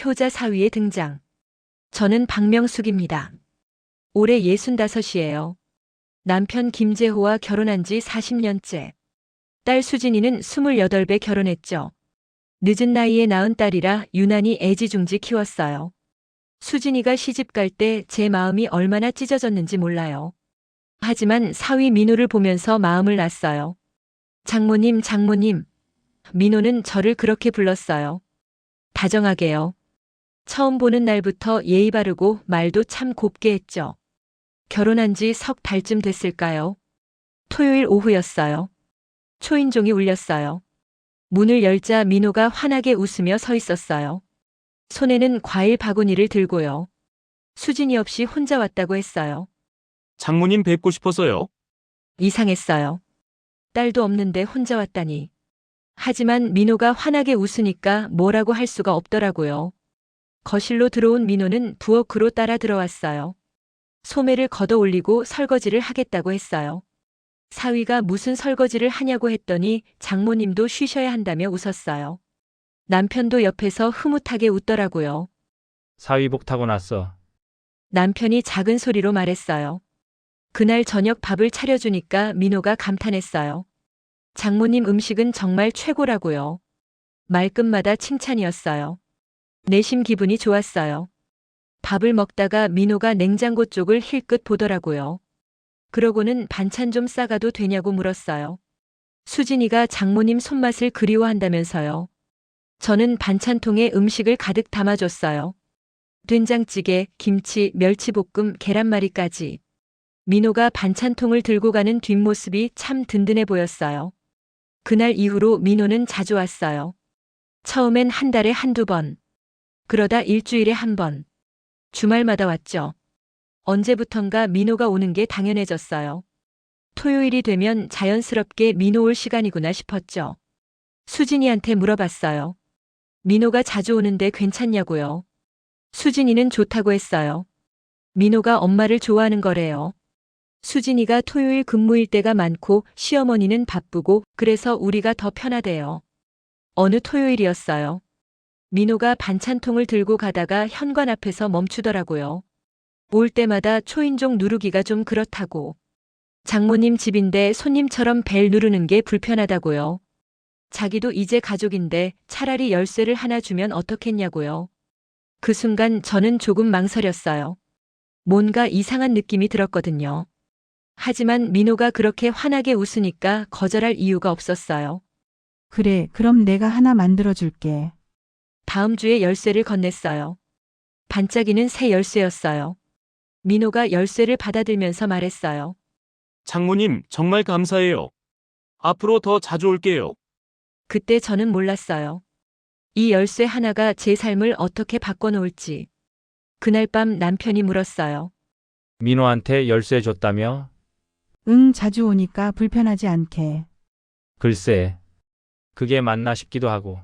효자 사위의 등장. 저는 박명숙입니다. 올해 65이에요. 남편 김재호와 결혼한 지 40년째. 딸 수진이는 28배 결혼했죠. 늦은 나이에 낳은 딸이라 유난히 애지중지 키웠어요. 수진이가 시집 갈 때 제 마음이 얼마나 찢어졌는지 몰라요. 하지만 사위 민호를 보면서 마음을 놨어요. 장모님, 장모님. 민호는 저를 그렇게 불렀어요. 다정하게요. 처음 보는 날부터 예의 바르고 말도 참 곱게 했죠. 결혼한 지 석 달쯤 됐을까요? 토요일 오후였어요. 초인종이 울렸어요. 문을 열자 민호가 환하게 웃으며 서 있었어요. 손에는 과일 바구니를 들고요. 수진이 없이 혼자 왔다고 했어요. 장모님 뵙고 싶어서요. 이상했어요. 딸도 없는데 혼자 왔다니. 하지만 민호가 환하게 웃으니까 뭐라고 할 수가 없더라고요. 거실로 들어온 민호는 부엌으로 따라 들어왔어요. 소매를 걷어 올리고 설거지를 하겠다고 했어요. 사위가 무슨 설거지를 하냐고 했더니 장모님도 쉬셔야 한다며 웃었어요. 남편도 옆에서 흐뭇하게 웃더라고요. 사위복 타고 났어. 남편이 작은 소리로 말했어요. 그날 저녁 밥을 차려주니까 민호가 감탄했어요. 장모님 음식은 정말 최고라고요. 말끝마다 칭찬이었어요. 내심 기분이 좋았어요. 밥을 먹다가 민호가 냉장고 쪽을 힐끗 보더라고요. 그러고는 반찬 좀 싸가도 되냐고 물었어요. 수진이가 장모님 손맛을 그리워한다면서요. 저는 반찬통에 음식을 가득 담아줬어요. 된장찌개, 김치, 멸치볶음, 계란말이까지. 민호가 반찬통을 들고 가는 뒷모습이 참 든든해 보였어요. 그날 이후로 민호는 자주 왔어요. 처음엔 한 달에 한두 번. 그러다 일주일에 한 번. 주말마다 왔죠. 언제부턴가 민호가 오는 게 당연해졌어요. 토요일이 되면 자연스럽게 민호 올 시간이구나 싶었죠. 수진이한테 물어봤어요. 민호가 자주 오는데 괜찮냐고요. 수진이는 좋다고 했어요. 민호가 엄마를 좋아하는 거래요. 수진이가 토요일 근무일 때가 많고 시어머니는 바쁘고 그래서 우리가 더 편하대요. 어느 토요일이었어요. 민호가 반찬통을 들고 가다가 현관 앞에서 멈추더라고요. 올 때마다 초인종 누르기가 좀 그렇다고. 장모님 집인데 손님처럼 벨 누르는 게 불편하다고요. 자기도 이제 가족인데 차라리 열쇠를 하나 주면 어떻겠냐고요. 그 순간 저는 조금 망설였어요. 뭔가 이상한 느낌이 들었거든요. 하지만 민호가 그렇게 환하게 웃으니까 거절할 이유가 없었어요. 그래, 그럼 내가 하나 만들어 줄게. 다음 주에 열쇠를 건넸어요. 반짝이는 새 열쇠였어요. 민호가 열쇠를 받아들면서 말했어요. 장모님 정말 감사해요. 앞으로 더 자주 올게요. 그때 저는 몰랐어요. 이 열쇠 하나가 제 삶을 어떻게 바꿔놓을지. 그날 밤 남편이 물었어요. 민호한테 열쇠 줬다며? 응, 자주 오니까 불편하지 않게. 글쎄. 그게 맞나 싶기도 하고.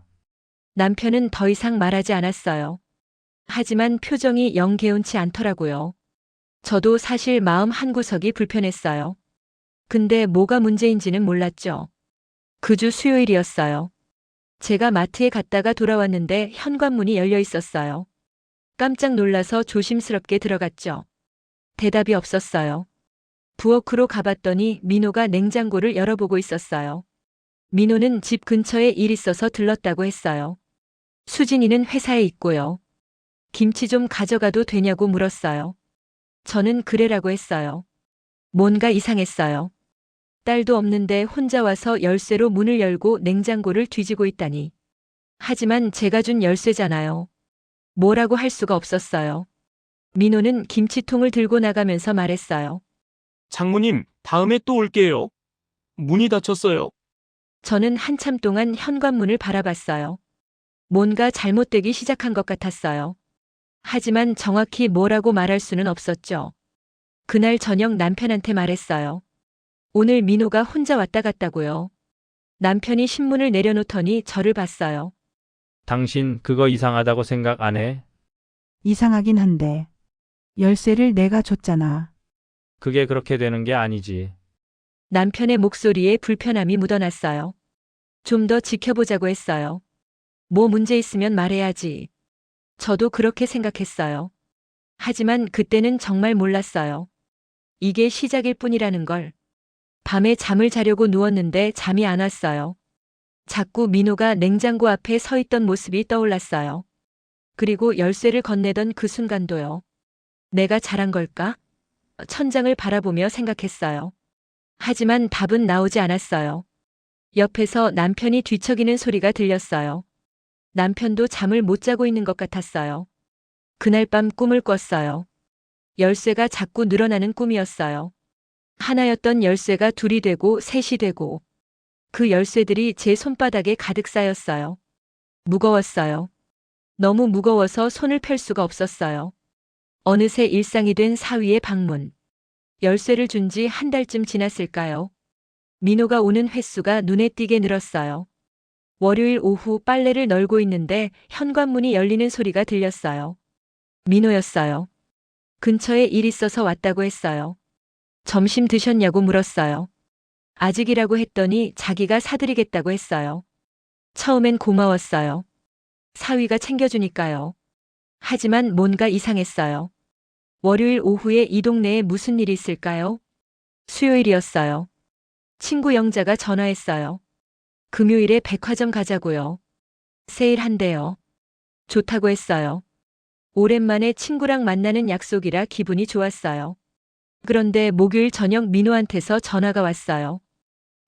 남편은 더 이상 말하지 않았어요. 하지만 표정이 영 개운치 않더라고요. 저도 사실 마음 한구석이 불편했어요. 근데 뭐가 문제인지는 몰랐죠. 그 주 수요일이었어요. 제가 마트에 갔다가 돌아왔는데 현관문이 열려 있었어요. 깜짝 놀라서 조심스럽게 들어갔죠. 대답이 없었어요. 부엌으로 가봤더니 민호가 냉장고를 열어보고 있었어요. 민호는 집 근처에 일 있어서 들렀다고 했어요. 수진이는 회사에 있고요. 김치 좀 가져가도 되냐고 물었어요. 저는 그래라고 했어요. 뭔가 이상했어요. 딸도 없는데 혼자 와서 열쇠로 문을 열고 냉장고를 뒤지고 있다니. 하지만 제가 준 열쇠잖아요. 뭐라고 할 수가 없었어요. 민호는 김치통을 들고 나가면서 말했어요. 장모님 다음에 또 올게요. 문이 닫혔어요. 저는 한참 동안 현관문을 바라봤어요. 뭔가 잘못되기 시작한 것 같았어요. 하지만 정확히 뭐라고 말할 수는 없었죠. 그날 저녁 남편한테 말했어요. 오늘 민호가 혼자 왔다 갔다고요. 남편이 신문을 내려놓더니 저를 봤어요. 당신 그거 이상하다고 생각 안 해? 이상하긴 한데. 열쇠를 내가 줬잖아. 그게 그렇게 되는 게 아니지. 남편의 목소리에 불편함이 묻어났어요. 좀 더 지켜보자고 했어요. 뭐 문제 있으면 말해야지. 저도 그렇게 생각했어요. 하지만 그때는 정말 몰랐어요. 이게 시작일 뿐이라는 걸. 밤에 잠을 자려고 누웠는데 잠이 안 왔어요. 자꾸 민호가 냉장고 앞에 서 있던 모습이 떠올랐어요. 그리고 열쇠를 건네던 그 순간도요. 내가 잘한 걸까? 천장을 바라보며 생각했어요. 하지만 답은 나오지 않았어요. 옆에서 남편이 뒤척이는 소리가 들렸어요. 남편도 잠을 못 자고 있는 것 같았어요. 그날 밤 꿈을 꿨어요. 열쇠가 자꾸 늘어나는 꿈이었어요. 하나였던 열쇠가 둘이 되고 셋이 되고 그 열쇠들이 제 손바닥에 가득 쌓였어요. 무거웠어요. 너무 무거워서 손을 펼 수가 없었어요. 어느새 일상이 된 사위의 방문. 열쇠를 준 지 한 달쯤 지났을까요? 민호가 오는 횟수가 눈에 띄게 늘었어요. 월요일 오후 빨래를 널고 있는데 현관문이 열리는 소리가 들렸어요. 민호였어요. 근처에 일 있어서 왔다고 했어요. 점심 드셨냐고 물었어요. 아직이라고 했더니 자기가 사드리겠다고 했어요. 처음엔 고마웠어요. 사위가 챙겨주니까요. 하지만 뭔가 이상했어요. 월요일 오후에 이 동네에 무슨 일이 있을까요? 수요일이었어요. 친구 영자가 전화했어요. 금요일에 백화점 가자고요. 세일한대요. 좋다고 했어요. 오랜만에 친구랑 만나는 약속이라 기분이 좋았어요. 그런데 목요일 저녁 민호한테서 전화가 왔어요.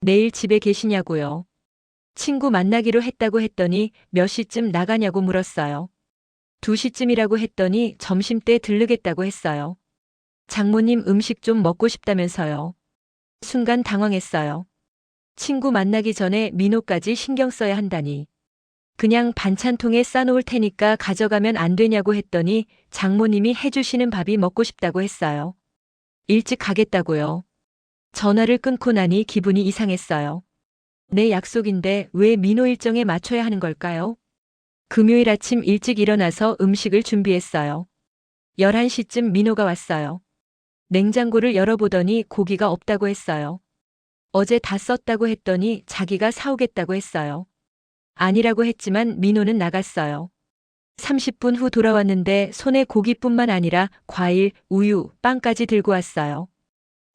내일 집에 계시냐고요. 친구 만나기로 했다고 했더니 몇 시쯤 나가냐고 물었어요. 2시쯤이라고 했더니 점심때 들르겠다고 했어요. 장모님 음식 좀 먹고 싶다면서요. 순간 당황했어요. 친구 만나기 전에 민호까지 신경 써야 한다니. 그냥 반찬통에 싸놓을 테니까 가져가면 안 되냐고 했더니 장모님이 해주시는 밥이 먹고 싶다고 했어요. 일찍 가겠다고요. 전화를 끊고 나니 기분이 이상했어요. 내 약속인데 왜 민호 일정에 맞춰야 하는 걸까요? 금요일 아침 일찍 일어나서 음식을 준비했어요. 11시쯤 민호가 왔어요. 냉장고를 열어보더니 고기가 없다고 했어요. 어제 다 썼다고 했더니 자기가 사오겠다고 했어요. 아니라고 했지만 민호는 나갔어요. 30분 후 돌아왔는데 손에 고기뿐만 아니라 과일, 우유, 빵까지 들고 왔어요.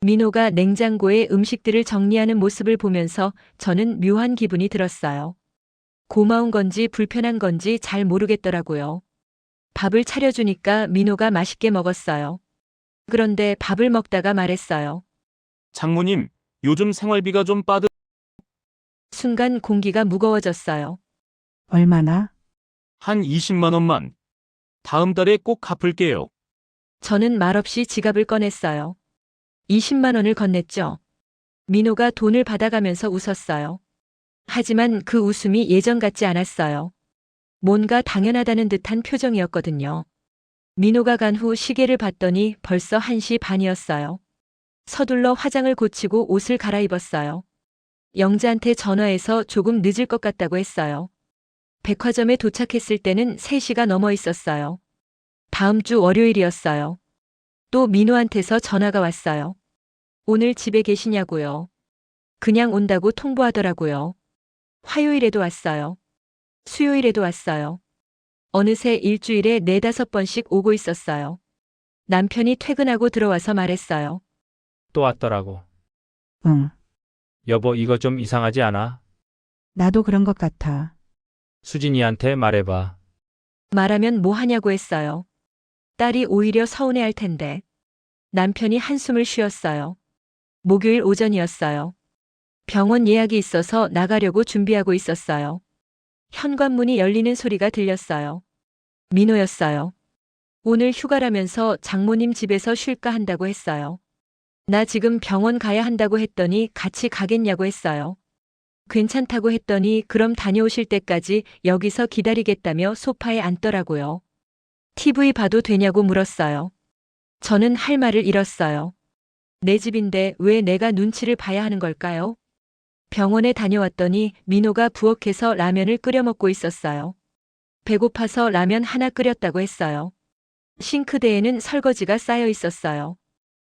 민호가 냉장고에 음식들을 정리하는 모습을 보면서 저는 묘한 기분이 들었어요. 고마운 건지 불편한 건지 잘 모르겠더라고요. 밥을 차려주니까 민호가 맛있게 먹었어요. 그런데 밥을 먹다가 말했어요. 장모님, 요즘 생활비가 좀 빠듯. 순간 공기가 무거워졌어요. 얼마나? 한 20만 원만. 다음 달에 꼭 갚을게요. 저는 말없이 지갑을 꺼냈어요. 20만 원을 건넸죠. 민호가 돈을 받아가면서 웃었어요. 하지만 그 웃음이 예전 같지 않았어요. 뭔가 당연하다는 듯한 표정이었거든요. 민호가 간 후 시계를 봤더니 벌써 1시 반이었어요. 서둘러 화장을 고치고 옷을 갈아입었어요. 영자한테 전화해서 조금 늦을 것 같다고 했어요. 백화점에 도착했을 때는 3시가 넘어 있었어요. 다음 주 월요일이었어요. 또 민호한테서 전화가 왔어요. 오늘 집에 계시냐고요. 그냥 온다고 통보하더라고요. 화요일에도 왔어요. 수요일에도 왔어요. 어느새 일주일에 4~5번씩 오고 있었어요. 남편이 퇴근하고 들어와서 말했어요. 또 왔더라고. 응. 여보, 이거 좀 이상하지 않아? 나도 그런 것 같아. 수진이한테 말해봐. 말하면 뭐 하냐고 했어요. 딸이 오히려 서운해할 텐데. 남편이 한숨을 쉬었어요. 목요일 오전이었어요. 병원 예약이 있어서 나가려고 준비하고 있었어요. 현관문이 열리는 소리가 들렸어요. 민호였어요. 오늘 휴가라면서 장모님 집에서 쉴까 한다고 했어요. 나 지금 병원 가야 한다고 했더니 같이 가겠냐고 했어요. 괜찮다고 했더니 그럼 다녀오실 때까지 여기서 기다리겠다며 소파에 앉더라고요. TV 봐도 되냐고 물었어요. 저는 할 말을 잃었어요. 내 집인데 왜 내가 눈치를 봐야 하는 걸까요? 병원에 다녀왔더니 민호가 부엌에서 라면을 끓여 먹고 있었어요. 배고파서 라면 하나 끓였다고 했어요. 싱크대에는 설거지가 쌓여 있었어요.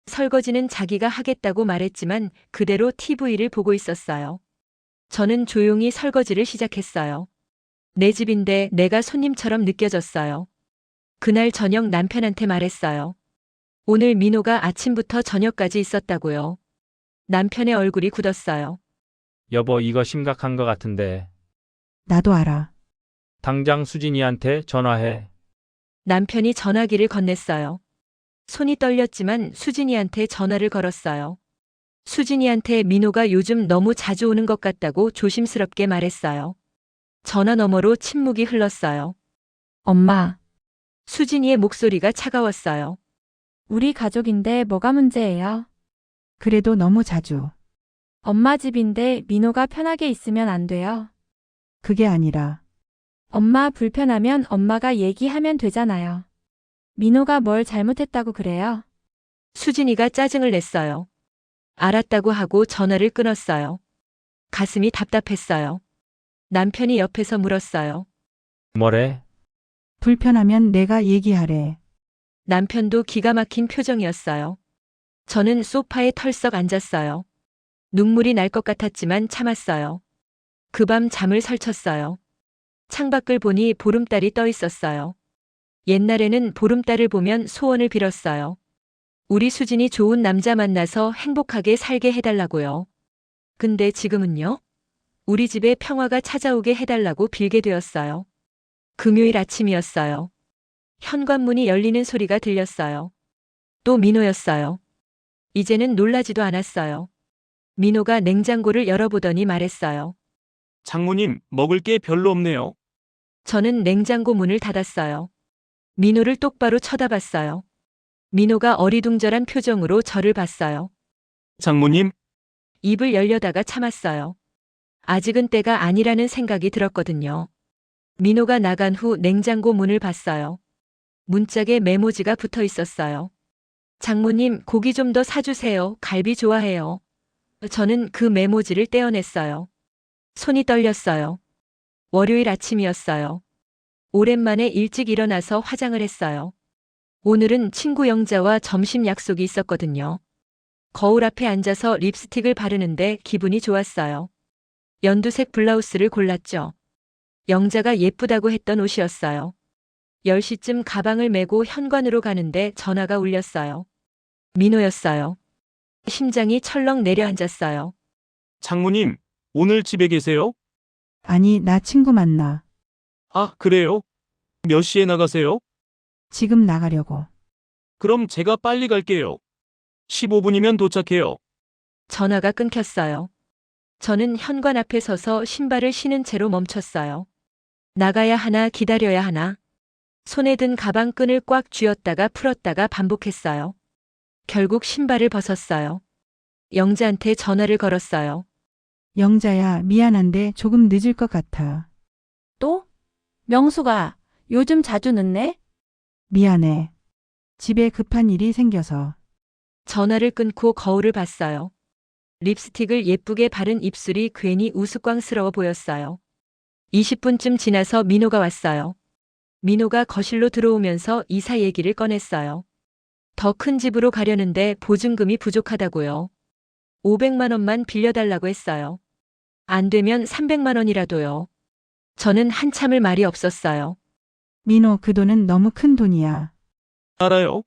설거지는 자기가 하겠다고 말했지만 그대로 TV를 보고 있었어요. 저는 조용히 설거지를 시작했어요. 내 집인데 내가 손님처럼 느껴졌어요. 그날 저녁 남편한테 말했어요. 오늘 민호가 아침부터 저녁까지 있었다고요. 남편의 얼굴이 굳었어요. 여보, 이거 심각한 것 같은데. 나도 알아. 당장 수진이한테 전화해. 남편이 전화기를 건넸어요. 손이 떨렸지만 수진이한테 전화를 걸었어요. 수진이한테 민호가 요즘 너무 자주 오는 것 같다고 조심스럽게 말했어요. 전화 너머로 침묵이 흘렀어요. 엄마, 수진이의 목소리가 차가웠어요. 우리 가족인데 뭐가 문제예요? 그래도 너무 자주. 엄마 집인데 민호가 편하게 있으면 안 돼요. 그게 아니라 엄마 불편하면 엄마가 얘기하면 되잖아요. 민호가 뭘 잘못했다고 그래요? 수진이가 짜증을 냈어요. 알았다고 하고 전화를 끊었어요. 가슴이 답답했어요. 남편이 옆에서 물었어요. 뭐래? 불편하면 내가 얘기하래. 남편도 기가 막힌 표정이었어요. 저는 소파에 털썩 앉았어요. 눈물이 날 것 같았지만 참았어요. 그 밤 잠을 설쳤어요. 창밖을 보니 보름달이 떠 있었어요. 옛날에는 보름달을 보면 소원을 빌었어요. 우리 수진이 좋은 남자 만나서 행복하게 살게 해달라고요. 근데 지금은요? 우리 집에 평화가 찾아오게 해달라고 빌게 되었어요. 금요일 아침이었어요. 현관문이 열리는 소리가 들렸어요. 또 민호였어요. 이제는 놀라지도 않았어요. 민호가 냉장고를 열어보더니 말했어요. 장모님, 먹을 게 별로 없네요. 저는 냉장고 문을 닫았어요. 민호를 똑바로 쳐다봤어요. 민호가 어리둥절한 표정으로 저를 봤어요. 장모님, 입을 열려다가 참았어요. 아직은 때가 아니라는 생각이 들었거든요. 민호가 나간 후 냉장고 문을 봤어요. 문짝에 메모지가 붙어 있었어요. 장모님, 고기 좀 더 사주세요. 갈비 좋아해요. 저는 그 메모지를 떼어냈어요. 손이 떨렸어요. 월요일 아침이었어요. 오랜만에 일찍 일어나서 화장을 했어요. 오늘은 친구 영자와 점심 약속이 있었거든요. 거울 앞에 앉아서 립스틱을 바르는데 기분이 좋았어요. 연두색 블라우스를 골랐죠. 영자가 예쁘다고 했던 옷이었어요. 10시쯤 가방을 메고 현관으로 가는데 전화가 울렸어요. 민호였어요. 심장이 철렁 내려앉았어요. 장모님, 오늘 집에 계세요? 아니, 나 친구 만나. 아, 그래요? 몇 시에 나가세요? 지금 나가려고. 그럼 제가 빨리 갈게요. 15분이면 도착해요. 전화가 끊겼어요. 저는 현관 앞에 서서 신발을 신은 채로 멈췄어요. 나가야 하나 기다려야 하나. 손에 든 가방 끈을 꽉 쥐었다가 풀었다가 반복했어요. 결국 신발을 벗었어요. 영자한테 전화를 걸었어요. 영자야, 미안한데 조금 늦을 것 같아. 또? 명수가 요즘 자주 늦네? 미안해. 집에 급한 일이 생겨서. 전화를 끊고 거울을 봤어요. 립스틱을 예쁘게 바른 입술이 괜히 우스꽝스러워 보였어요. 20분쯤 지나서 민호가 왔어요. 민호가 거실로 들어오면서 이사 얘기를 꺼냈어요. 더 큰 집으로 가려는데 보증금이 부족하다고요. 500만 원만 빌려달라고 했어요. 안 되면 300만 원이라도요. 저는 한참을 말이 없었어요. 민호, 그 돈은 너무 큰 돈이야. 알아요.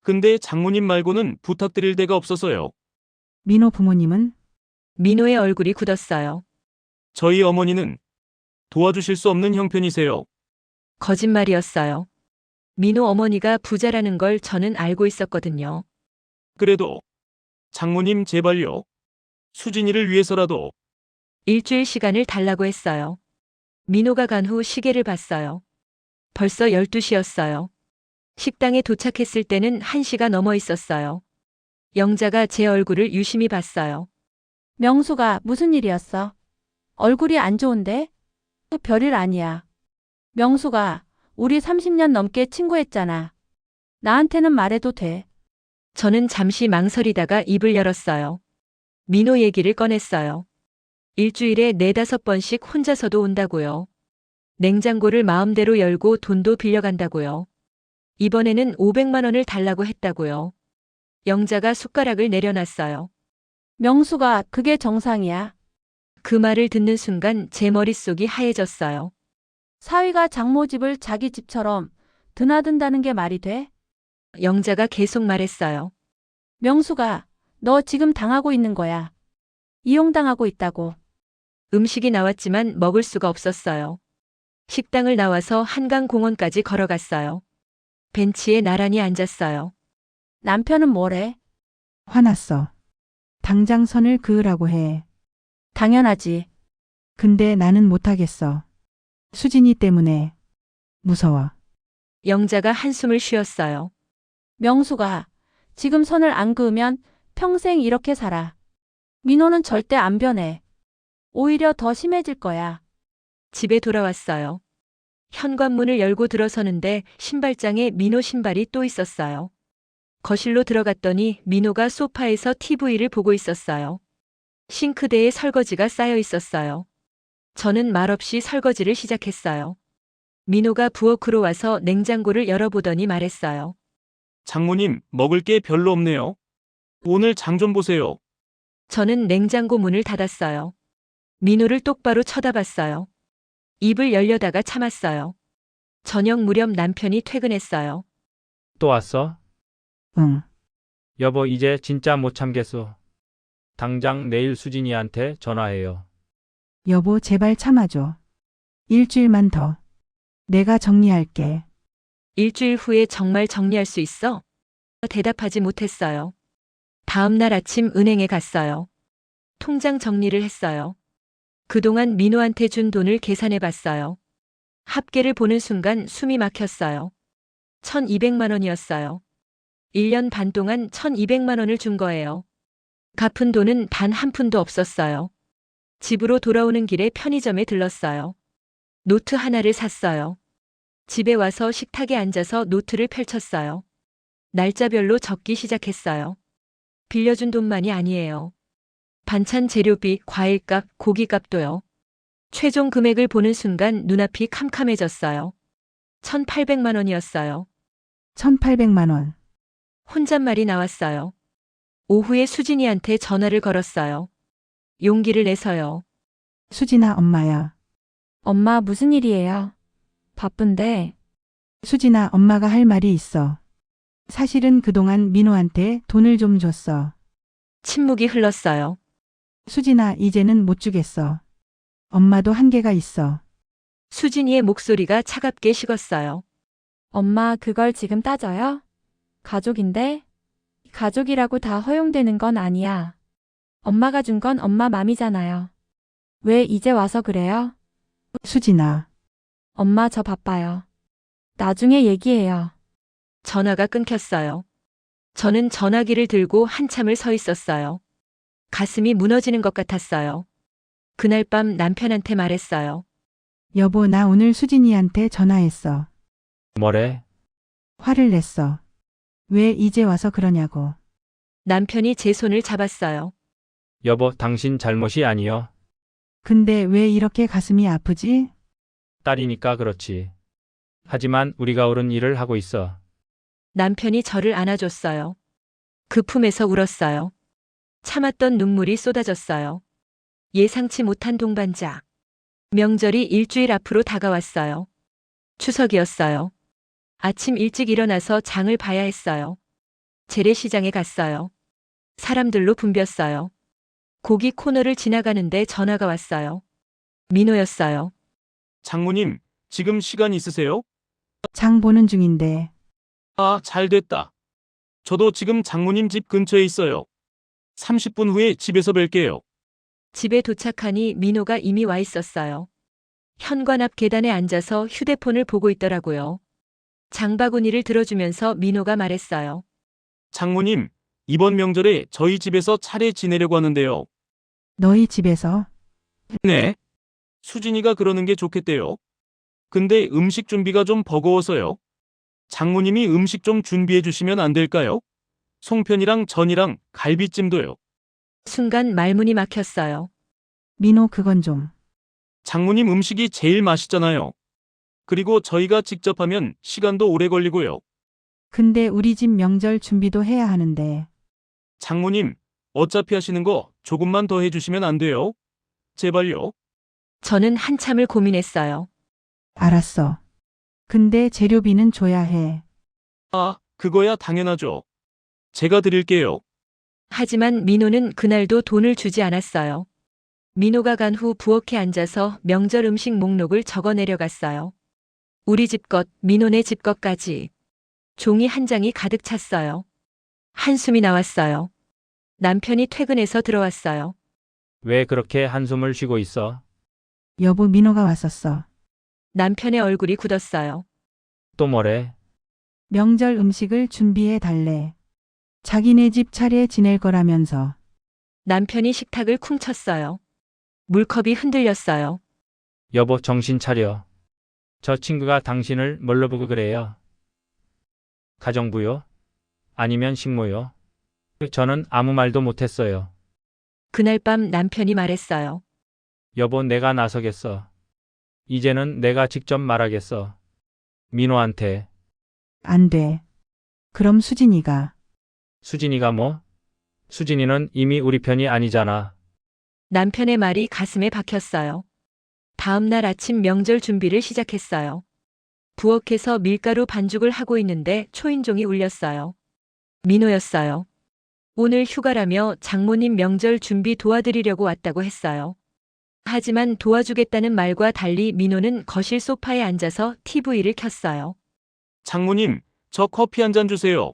근데 장모님 말고는 부탁드릴 데가 없어서요. 민호 부모님은? 민호의 얼굴이 굳었어요. 저희 어머니는 도와주실 수 없는 형편이세요. 거짓말이었어요. 민호 어머니가 부자라는 걸 저는 알고 있었거든요. 그래도 장모님 제발요. 수진이를 위해서라도. 일주일 시간을 달라고 했어요. 민호가 간 후 시계를 봤어요. 벌써 12시였어요. 식당에 도착했을 때는 1시가 넘어 있었어요. 영자가 제 얼굴을 유심히 봤어요. 명수가 무슨 일이었어? 얼굴이 안 좋은데? 별일 아니야. 명수가 우리 30년 넘게 친구했잖아. 나한테는 말해도 돼. 저는 잠시 망설이다가 입을 열었어요. 민호 얘기를 꺼냈어요. 일주일에 4~5번씩 혼자서도 온다고요. 냉장고를 마음대로 열고 돈도 빌려간다고요. 이번에는 500만 원을 달라고 했다고요. 영자가 숟가락을 내려놨어요. 명수가 그게 정상이야. 그 말을 듣는 순간 제 머릿속이 하얘졌어요. 사위가 장모 집을 자기 집처럼 드나든다는 게 말이 돼? 영자가 계속 말했어요. 명수가, 너 지금 당하고 있는 거야. 이용당하고 있다고. 음식이 나왔지만 먹을 수가 없었어요. 식당을 나와서 한강공원까지 걸어갔어요. 벤치에 나란히 앉았어요. 남편은 뭐래? 화났어. 당장 선을 그으라고 해. 당연하지. 근데 나는 못하겠어. 수진이 때문에. 무서워. 영자가 한숨을 쉬었어요. 명수가, 지금 선을 안 그으면 평생 이렇게 살아. 민호는 절대 안 변해. 오히려 더 심해질 거야. 집에 돌아왔어요. 현관문을 열고 들어서는데 신발장에 민호 신발이 또 있었어요. 거실로 들어갔더니 민호가 소파에서 TV를 보고 있었어요. 싱크대에 설거지가 쌓여 있었어요. 저는 말없이 설거지를 시작했어요. 민호가 부엌으로 와서 냉장고를 열어보더니 말했어요. 장모님, 먹을 게 별로 없네요. 오늘 장 좀 보세요. 저는 냉장고 문을 닫았어요. 민호를 똑바로 쳐다봤어요. 입을 열려다가 참았어요. 저녁 무렵 남편이 퇴근했어요. 또 왔어? 응. 여보, 이제 진짜 못 참겠어. 당장 내일 수진이한테 전화해요. 여보, 제발 참아줘. 일주일만 더. 내가 정리할게. 일주일 후에 정말 정리할 수 있어? 대답하지 못했어요. 다음 날 아침 은행에 갔어요. 통장 정리를 했어요. 그동안 민호한테 준 돈을 계산해 봤어요. 합계를 보는 순간 숨이 막혔어요. 1200만 원이었어요. 1년 반 동안 1200만 원을 준 거예요. 갚은 돈은 단 한 푼도 없었어요. 집으로 돌아오는 길에 편의점에 들렀어요. 노트 하나를 샀어요. 집에 와서 식탁에 앉아서 노트를 펼쳤어요. 날짜별로 적기 시작했어요. 빌려준 돈만이 아니에요. 반찬 재료비, 과일값, 고기값도요. 최종 금액을 보는 순간 눈앞이 캄캄해졌어요. 1800만 원이었어요. 1800만 원. 혼잣말이 나왔어요. 오후에 수진이한테 전화를 걸었어요. 용기를 내서요. 수진아, 엄마야. 엄마 무슨 일이에요? 바쁜데. 수진아, 엄마가 할 말이 있어. 사실은 그동안 민호한테 돈을 좀 줬어. 침묵이 흘렀어요. 수진아, 이제는 못 주겠어. 엄마도 한계가 있어. 수진이의 목소리가 차갑게 식었어요. 엄마 그걸 지금 따져요? 가족인데? 가족이라고 다 허용되는 건 아니야. 엄마가 준 건 엄마 맘이잖아요. 왜 이제 와서 그래요? 수진아, 엄마 저 바빠요. 나중에 얘기해요. 전화가 끊겼어요. 저는 전화기를 들고 한참을 서 있었어요. 가슴이 무너지는 것 같았어요. 그날 밤 남편한테 말했어요. 여보, 나 오늘 수진이한테 전화했어. 뭐래? 화를 냈어. 왜 이제 와서 그러냐고. 남편이 제 손을 잡았어요. 여보, 당신 잘못이 아니여. 근데 왜 이렇게 가슴이 아프지? 딸이니까 그렇지. 하지만 우리가 옳은 일을 하고 있어. 남편이 저를 안아줬어요. 그 품에서 울었어요. 참았던 눈물이 쏟아졌어요. 예상치 못한 동반자. 명절이 일주일 앞으로 다가왔어요. 추석이었어요. 아침 일찍 일어나서 장을 봐야 했어요. 재래시장에 갔어요. 사람들로 붐볐어요. 고기 코너를 지나가는데 전화가 왔어요. 민호였어요. 장모님, 지금 시간 있으세요? 장 보는 중인데. 아, 잘 됐다. 저도 지금 장모님 집 근처에 있어요. 30분 후에 집에서 뵐게요. 집에 도착하니 민호가 이미 와 있었어요. 현관 앞 계단에 앉아서 휴대폰을 보고 있더라고요. 장바구니를 들어주면서 민호가 말했어요. 장모님, 이번 명절에 저희 집에서 차례 지내려고 하는데요. 너희 집에서? 네. 수진이가 그러는 게 좋겠대요. 근데 음식 준비가 좀 버거워서요. 장모님이 음식 좀 준비해 주시면 안 될까요? 송편이랑 전이랑 갈비찜도요. 순간 말문이 막혔어요. 민호, 그건 좀. 장모님 음식이 제일 맛있잖아요. 그리고 저희가 직접 하면 시간도 오래 걸리고요. 근데 우리 집 명절 준비도 해야 하는데. 장모님, 어차피 하시는 거 조금만 더 해주시면 안 돼요? 제발요. 저는 한참을 고민했어요. 알았어. 근데 재료비는 줘야 해. 아, 그거야 당연하죠. 제가 드릴게요. 하지만 민호는 그날도 돈을 주지 않았어요. 민호가 간 후 부엌에 앉아서 명절 음식 목록을 적어 내려갔어요. 우리 집 것, 민호네 집 것까지. 종이 한 장이 가득 찼어요. 한숨이 나왔어요. 남편이 퇴근해서 들어왔어요. 왜 그렇게 한숨을 쉬고 있어? 여보, 민호가 왔었어. 남편의 얼굴이 굳었어요. 또 뭐래? 명절 음식을 준비해 달래. 자기네 집 차례 지낼 거라면서. 남편이 식탁을 쿵 쳤어요. 물컵이 흔들렸어요. 여보, 정신 차려. 저 친구가 당신을 뭘로 보고 그래요? 가정부요? 아니면 식모요? 저는 아무 말도 못했어요. 그날 밤 남편이 말했어요. 여보, 내가 나서겠어. 이제는 내가 직접 말하겠어. 민호한테. 안 돼. 그럼 수진이가. 수진이가 뭐? 수진이는 이미 우리 편이 아니잖아. 남편의 말이 가슴에 박혔어요. 다음 날 아침 명절 준비를 시작했어요. 부엌에서 밀가루 반죽을 하고 있는데 초인종이 울렸어요. 민호였어요. 오늘 휴가라며 장모님 명절 준비 도와드리려고 왔다고 했어요. 하지만 도와주겠다는 말과 달리 민호는 거실 소파에 앉아서 TV를 켰어요. 장모님, 저 커피 한 잔 주세요.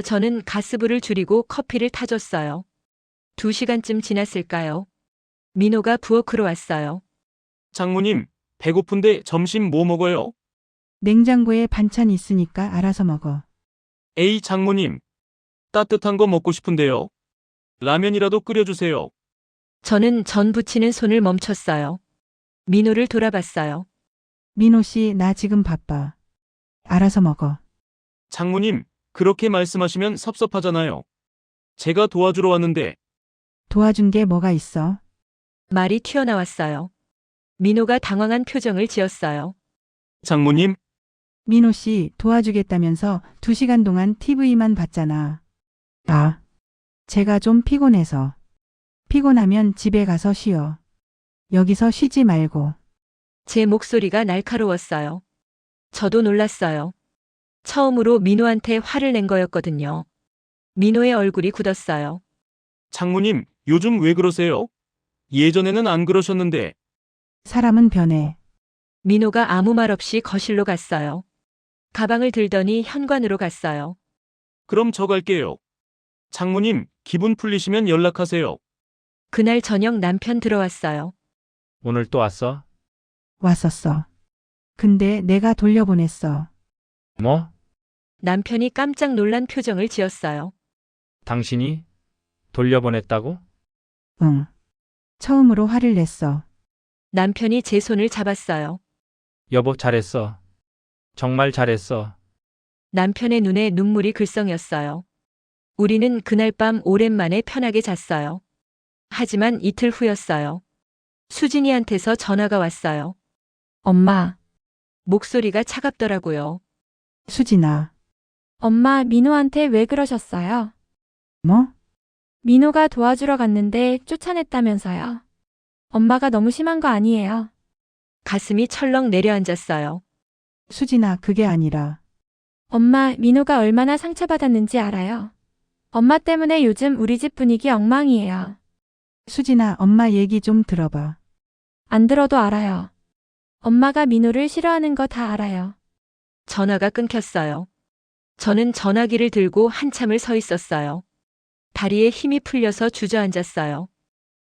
저는 가스불을 줄이고 커피를 타줬어요. 2시간쯤 지났을까요? 민호가 부엌으로 왔어요. 장모님, 배고픈데 점심 뭐 먹어요? 냉장고에 반찬 있으니까 알아서 먹어. 에이, 장모님. 따뜻한 거 먹고 싶은데요. 라면이라도 끓여주세요. 저는 전 부치는 손을 멈췄어요. 민호를 돌아봤어요. 민호 씨, 나 지금 바빠. 알아서 먹어. 장모님, 그렇게 말씀하시면 섭섭하잖아요. 제가 도와주러 왔는데. 도와준 게 뭐가 있어? 말이 튀어나왔어요. 민호가 당황한 표정을 지었어요. 장모님, 민호 씨, 도와주겠다면서 2시간 동안 TV만 봤잖아. 아, 제가 좀 피곤해서. 피곤하면 집에 가서 쉬어. 여기서 쉬지 말고. 제 목소리가 날카로웠어요. 저도 놀랐어요. 처음으로 민호한테 화를 낸 거였거든요. 민호의 얼굴이 굳었어요. 장모님, 요즘 왜 그러세요? 예전에는 안 그러셨는데. 사람은 변해. 민호가 아무 말 없이 거실로 갔어요. 가방을 들더니 현관으로 갔어요. 그럼 저 갈게요. 장모님, 기분 풀리시면 연락하세요. 그날 저녁 남편 들어왔어요. 오늘 또 왔어? 왔었어. 근데 내가 돌려보냈어. 뭐? 남편이 깜짝 놀란 표정을 지었어요. 당신이? 돌려보냈다고? 응. 처음으로 화를 냈어. 남편이 제 손을 잡았어요. 여보, 잘했어. 정말 잘했어. 남편의 눈에 눈물이 글썽였어요. 우리는 그날 밤 오랜만에 편하게 잤어요. 하지만 이틀 후였어요. 수진이한테서 전화가 왔어요. 엄마, 목소리가 차갑더라고요. 수진아. 엄마 민호한테 왜 그러셨어요? 뭐? 민호가 도와주러 갔는데 쫓아냈다면서요. 엄마가 너무 심한 거 아니에요? 가슴이 철렁 내려앉았어요. 수진아, 그게 아니라. 엄마, 민호가 얼마나 상처받았는지 알아요? 엄마 때문에 요즘 우리 집 분위기 엉망이에요. 수진아, 엄마 얘기 좀 들어봐. 안 들어도 알아요. 엄마가 민호를 싫어하는 거 다 알아요. 전화가 끊겼어요. 저는 전화기를 들고 한참을 서 있었어요. 다리에 힘이 풀려서 주저앉았어요.